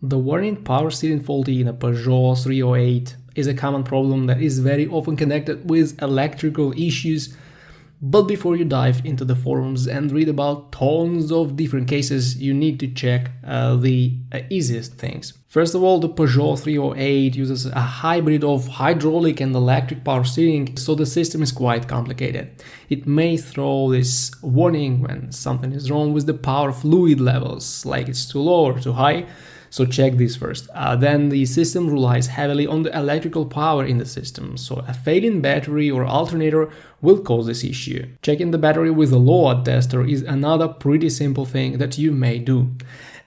The warning power steering faulty in a Peugeot 308 is a common problem that is very often connected with electrical issues. But before you dive into the forums and read about tons of different cases, you need to check the easiest things. First of all, the Peugeot 308 uses a hybrid of hydraulic and electric power steering, so the system is quite complicated. It may throw this warning when something is wrong with the power fluid levels, like it's too low or too high. So check this first. Then the system relies heavily on the electrical power in the system, so a failing battery or alternator will cause this issue. Checking the battery with a load tester is another pretty simple thing that you may do.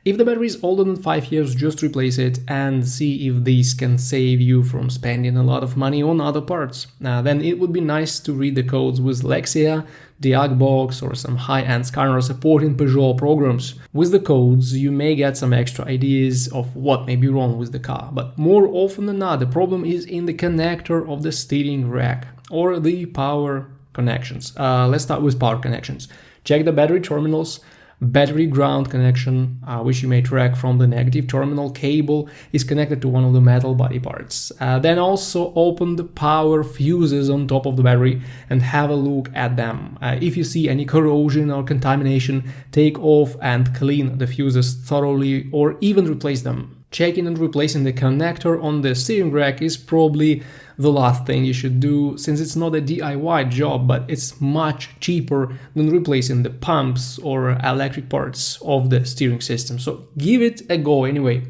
If the battery is older than 5 years, just replace it and see if this can save you from spending a lot of money on other parts. Then it would be nice to read the codes with Lexia, diagnose, or some high-end scanner supporting Peugeot programs. With the codes, you may get some extra ideas of what may be wrong with the car, but more often than not, the problem is in the connector of the steering rack or the power connections. Let's start with power connections. Check the battery terminals. Battery ground connection, which you may track from the negative terminal cable, is connected to one of the metal body parts. Then also open the power fuses on top of the battery and have a look at them. If you see any corrosion or contamination, take off and clean the fuses thoroughly or even replace them. Checking and replacing the connector on the steering rack is probably the last thing you should do, since it's not a DIY job, but it's much cheaper than replacing the pumps or electric parts of the steering system. So give it a go anyway.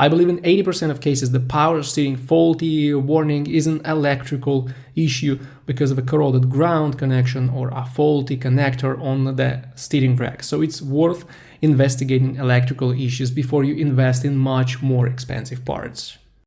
I believe in 80% of cases the power steering faulty warning is an electrical issue because of a corroded ground connection or a faulty connector on the steering rack. So it's worth investigating electrical issues before you invest in much more expensive parts.